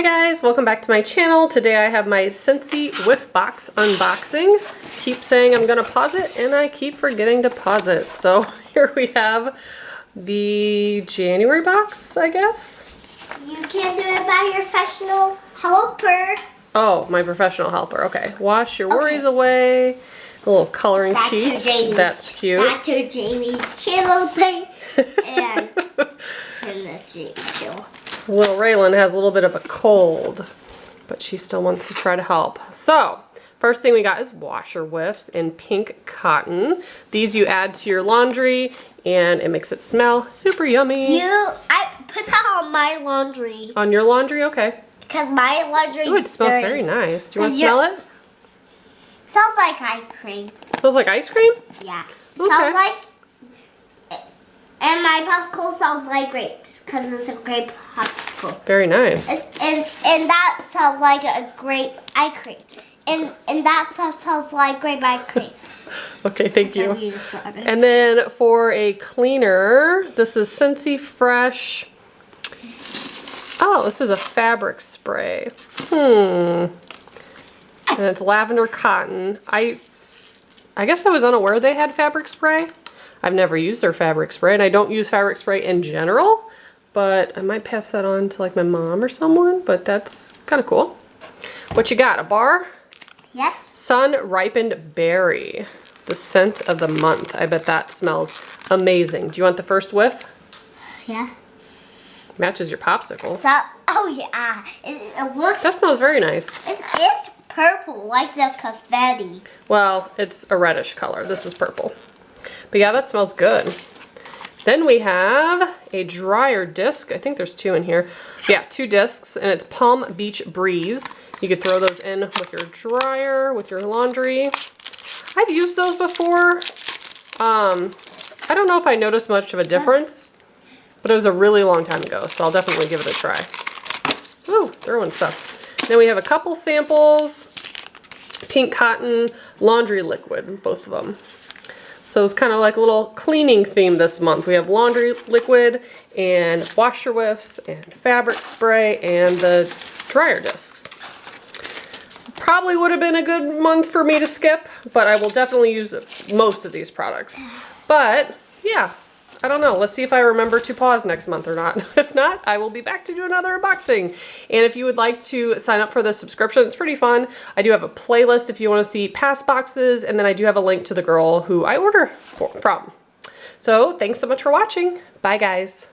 Hi guys, welcome back to my channel. Today I have my Scentsy Whiff Box unboxing. Keep saying I'm gonna pause it and I keep forgetting to pause it. So here we have the January box, I guess. You can do it by your professional helper. Oh, my professional helper, okay. Wash your worries away. A little coloring sheet. That's cute. Back to Jamie's channel thing. And let's see. Little Raylan has a little bit of a cold, but she still wants to try to help. So, first thing we got is washer whiffs in pink cotton. These you add to your laundry and it makes it smell super yummy. I put that on my laundry. On your laundry? Okay. Because my laundry Ooh, it smells very nice. Do you want to smell it? Smells like ice cream. Smells like ice cream? Yeah. Okay. Sounds like, and my popsicle sounds like grapes because it's a grape popsicle. Very nice. And that sounds like a grape ice cream. And that sounds like grape ice cream. Okay, thank you. And then for a cleaner, this is Scentsy Fresh. Oh, this is a fabric spray. And it's lavender cotton. I guess I was unaware they had fabric spray. I've never used their fabric spray, and I don't use fabric spray in general, but I might pass that on to like my mom or someone, but that's kind of cool. What you got, a bar? Yes. Sun Ripened Berry, the scent of the month. I bet that smells amazing. Do you want the first whiff? Yeah. Matches your popsicle. So, oh yeah, it looks. That smells very nice. It's purple, like the confetti. Well, it's a reddish color. This is purple. But yeah, that smells good. Then we have a dryer disc. I think there's two in here. Yeah, 2 discs, and it's Palm Beach Breeze. You could throw those in with your dryer, with your laundry. I've used those before. I don't know if I noticed much of a difference, but it was a really long time ago, so I'll definitely give it a try. Ooh, throwing stuff. Then we have a couple samples. Pink cotton laundry liquid, both of them. So it's kind of like a little cleaning theme this month. We have laundry liquid and washer whiffs and fabric spray and the dryer discs. Probably would have been a good month for me to skip, but I will definitely use most of these products. But yeah, I don't know. Let's see if I remember to pause next month or not. If not, I will be back to do another unboxing. And if you would like to sign up for the subscription, it's pretty fun. I do have a playlist if you want to see past boxes, and then I do have a link to the girl who I order from. So thanks so much for watching. Bye guys.